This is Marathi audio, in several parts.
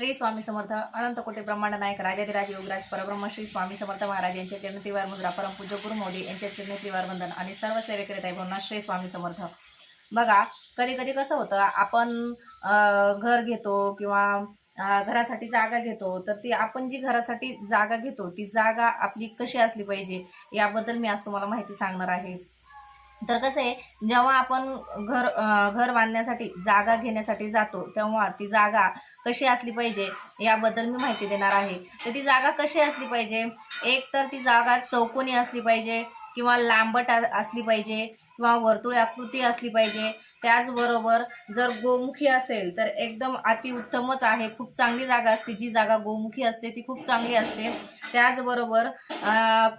श्री स्वामी समर्थ अनंत कोटी ब्रह्मांड नायक राजाधिराज योगराज परब्रह्म श्री स्वामी समर्थ महाराज यांच्या चरणत्रिवार मुद्रा परमपूज्य गुरु मोदी यांच्या चरणत्रिवार वंदन आणि सर्व सेवेकरिता भावना श्री स्वामी समर्थ। बघा कधी कधी कसं होतं, आपण घर घेतो किंवा घरासाठी जागा घेतो, तर ती आपण जी घरासाठी जागा घेतो ती जागा आपली कशी असली पाहिजे याबद्दल मी आज तुम्हाला माहिती सांगणार आहे। तर कसं आहे, जेव्हा आपण घर बांधण्यासाठी जागा घेण्यासाठी जातो तेव्हा ती जागा कशी असली पाहिजे याबद्दल मी माहिती देणार आहे। तर ती जागा कशी असली पाहिजे, एक तर ती जागा चौकोनी असली पाहिजे किंवा लांबट असली पाहिजे किंवा वर्तुळ आकृती असली पाहिजे। त्याचबरोबर जर गोमुखी असेल तर एकदम अतिउत्तमच आहे, खूप चांगली जागा असते। जी जागा गोमुखी असते ती खूप चांगली असते। त्याचबरोबर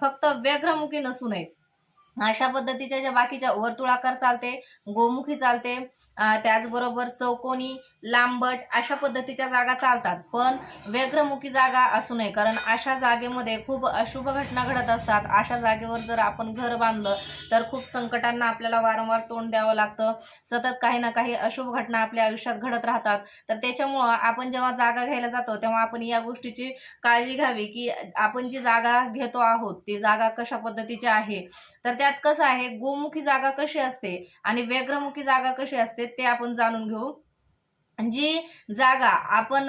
फक्त व्यग्रमुखी नसू नये, अशा पद्धतीच्या ज्या बाकीच्या वर्तुळाकार चालते, गोमुखी चालते, त्याचबरोबर चौकोनी, लांबट अशा पद्धतीच्या जागा चालतात, पण व्यग्रमुखी जागा असू नये, कारण अशा जागेमध्ये खूप अशुभ घटना घडत असतात। अशा जागेवर जर आपण घर बांधलं तर खूप संकटांना आपल्याला वारंवार तोंड द्यावं लागतं, सतत काही ना काही अशुभ घटना आपल्या आयुष्यात घडत राहतात। तर त्याच्यामुळं आपण जेव्हा जागा घ्यायला जातो तेव्हा आपण या गोष्टीची काळजी घ्यावी की आपण जी जागा घेतो आहोत ती जागा कशा पद्धतीची आहे। तर त्यात कसं आहे, गोमुखी जागा कशी असते आणि व्यग्रमुखी जागा कशी असते ते आपण जाणून घेऊ। जी जागा आपण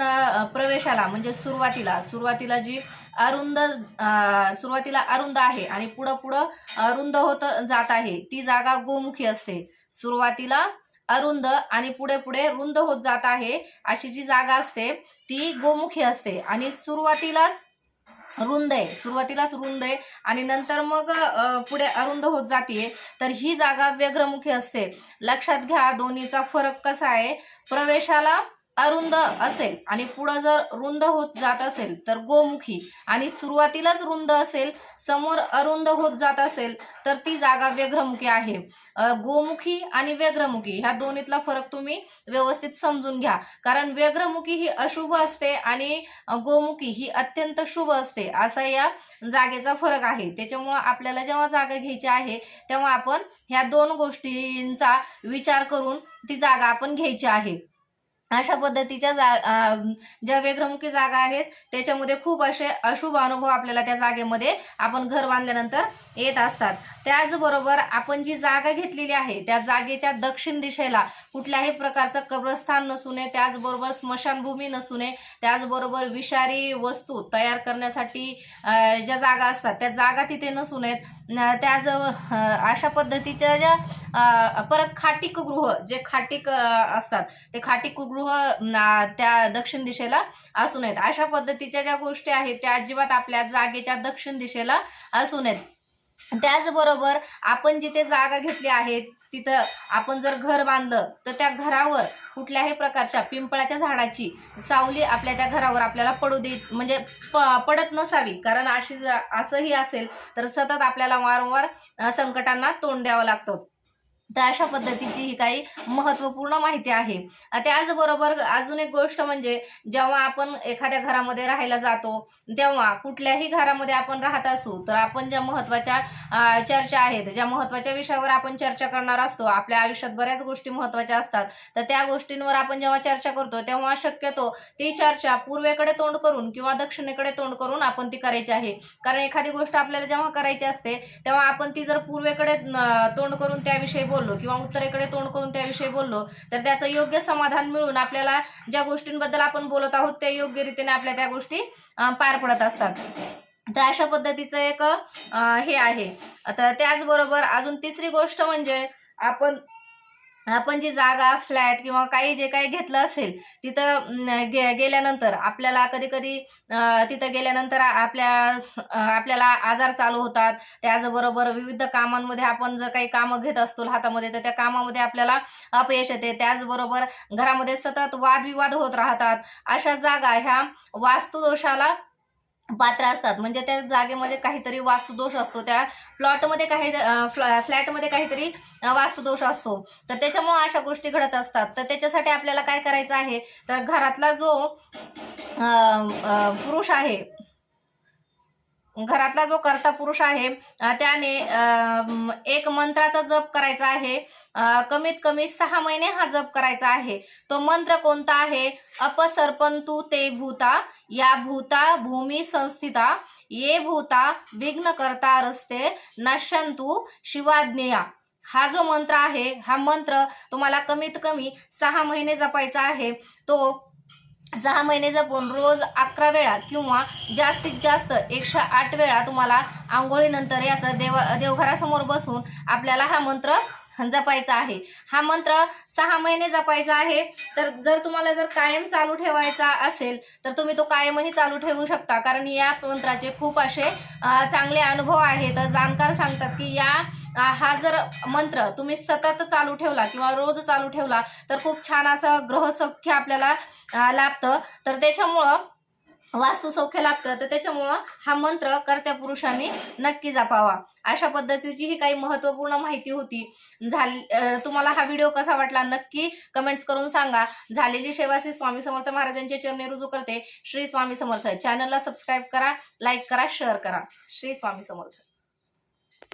प्रवेशाला म्हणजे सुरुवातीला जी सुरुवातीला अरुंद आहे आणि पुढं रुंद होत जात आहे ती जागा गोमुखी असते। सुरुवातीला अरुंद आणि पुढे रुंद होत जात आहे अशी जी जागा असते ती गोमुखी असते, आणि सुरुवातीलाच रुंद आहे आणि नंतर मग पुढे अरुंद होत जाते तर ही जागा व्यग्रमुखी असते। लक्षात घ्या दोन्हीचा फरक कसा आहे, प्रवेशाला अरुंद असेल आणि पुढे जर रुंद होत जात असेल तर गोमुखी, आणि सुरुवातीलाच रुंद असेल समोर अरुंद होत जात असेल तर ती जागा व्यग्रमुखी आहे। गोमुखी आणि व्यग्रमुखी ह्या दोन्हीतला फरक तुम्ही व्यवस्थित समजून घ्या, कारण व्यग्रमुखी ही अशुभ असते आणि गोमुखी ही अत्यंत शुभ असते, असा या जागेचा फरक आहे। त्याच्यामुळे आपल्याला जेव्हा जागा घ्यायची आहे तेव्हा आपण ह्या दोन गोष्टींचा विचार करून ती जागा आपण घ्यायची आहे। अशा पद्धतीच्या ज्या व्यग्रमुखी जागा आहेत त्याच्यामध्ये खूप असे अशुभ अनुभव आपल्याला त्या जागेमध्ये आपण घर बांधल्यानंतर येत असतात। त्याचबरोबर आपण जी जागा घेतलेली आहे त्या जागेच्या दक्षिण दिशेला कुठल्याही प्रकारचं कब्रस्थान नसू नये, त्याचबरोबर स्मशानभूमी नसू नये, त्याचबरोबर विषारी वस्तू तयार करण्यासाठी ज्या जागा असतात त्या जागा तिथे नसू नयेत। अशा पद्धतीच्या ज्या परत खाटिकगृह जे खाटिक असतात ते खाटिकगृह त्या दक्षिण दिशेला असू नयेत। अशा पद्धतीच्या ज्या गोष्टी आहेत त्या अजिबात आपल्या जागेच्या दक्षिण दिशेला असू नयेत। त्याचबरोबर आपण जिथे जागा घेतली आहे तिथं आपण जर घर बांधलं तर त्या घरावर कुठल्याही प्रकारच्या पिंपळाच्या झाडाची सावली आपल्या त्या घरावर आपल्याला पडत नसावी, कारण असंही असेल तर सतत आपल्याला वारंवार संकटांना तोंड द्यावं लागतं। तर अशा पद्धतीची ही काही महत्त्वपूर्ण माहिती आहे। त्याचबरोबर अजून एक गोष्ट म्हणजे जेव्हा आपण एखाद्या घरामध्ये राहायला जातो तेव्हा कुठल्याही घरामध्ये आपण राहत असू तर आपण ज्या महत्त्वाच्या चर्चा आहेत, ज्या महत्त्वाच्या विषयावर आपण चर्चा करणार असतो, आपल्या आयुष्यात बऱ्याच गोष्टी महत्त्वाच्या असतात, तर त्या गोष्टींवर आपण जेव्हा चर्चा करतो तेव्हा शक्यतो ती चर्चा पूर्वेकडे तोंड करून किंवा दक्षिणेकडे तोंड करून आपण ती करायची आहे। कारण एखादी गोष्ट आपल्याला जेव्हा करायची असते तेव्हा आपण ती जर पूर्वेकडे तोंड करून त्याविषयी बोललो किंवा उत्तरेकडे तोंड करून त्याविषयी बोललो तर त्याचं योग्य समाधान मिळून आपल्याला ज्या गोष्टींबद्दल आपण बोलत आहोत त्या योग्य रीतीने आपल्या त्या गोष्टी पार पडत असतात। तर अशा पद्धतीचं एक हे आहे। आता त्याचबरोबर अजून तिसरी गोष्ट म्हणजे आपण जी जागा फ्लॅट किंवा जे काही घेतलं असेल तिथं गेल्यानंतर आपल्याला कधी तिथं गेल्यानंतर आपल्याला आजार चालू होतात। त्याचबरोबर विविध कामांमध्ये आपण जर काही कामं घेत असतो हातामध्ये तर त्या कामामध्ये आपल्याला अपयश येते। त्याचबरोबर घरामध्ये सतत वादविवाद होत राहतात। अशा जागा ह्या वास्तुदोषाला पात्र असतात, म्हणजे त्या जागेमध्ये काहीतरी वास्तुदोष असतो, त्या फ्लॅटमध्ये काहीतरी वास्तुदोष असतो, तर त्याच्यामुळे अशा गोष्टी घडत असतात। तर त्याच्यासाठी आपल्याला काय करायचं आहे, तर घरातला जो पुरुष आहे घरातला जो कर्ता पुरुष आहे त्याने एक मंत्राचा जप करायचा आहे. कमीत कमी 6 महिने हा जप करायचा आहे. तो मंत्र कोणता आहे? अपसर्पंतु ते भूता या भूता भूमी संस्थिता ये भूता विघ्न करता रस्ते नश्यंतु शिवाज्ञया. हा जो मंत्र आहे, हा मंत्र तुम्हाला कमीत कमी 6 महिने जपायचा आहे. तो 6 महिने जपून रोज 11 वेळा किंवा जास्तीत जास्त 108 वेळा तुम्हाला आंघोळीनंतर याचं देवघरासमोर बसून आपल्याला हा मंत्र जपायचा आहे. हा मंत्र 6 महिने जपायचा आहे. तर जर तुम्हाला जर कायम चालू ठेवायचा असेल तर तुम्ही तो कायमही चालू ठेवू शकता, कारण या मंत्राचे खूप असे चांगले अनुभव आहेत. जाणकार सांगतात की हा जर मंत्र तुम्ही सतत चालू ठेवला किंवा रोज चालू ठेवला तर खूप छान असं ग्रहसौख्य आपल्याला लाभतं. तर त्याच्यामुळं वास्तू सौख्य लाभतं. तर त्याच्यामुळं हा मंत्र कर्त्या पुरुषांनी नक्की जपावा. अशा पद्धतीची ही काही महत्त्वपूर्ण माहिती होती. तुम्हाला हा व्हिडिओ कसा वाटला नक्की कमेंट्स करून सांगा. झालेली सेवा श्री स्वामी समर्थ महाराजांचे चरणी रुजू करते. श्री स्वामी समर्थ. चॅनलला सबस्क्राईब करा, लाईक करा, शेअर करा. श्री स्वामी समर्थ.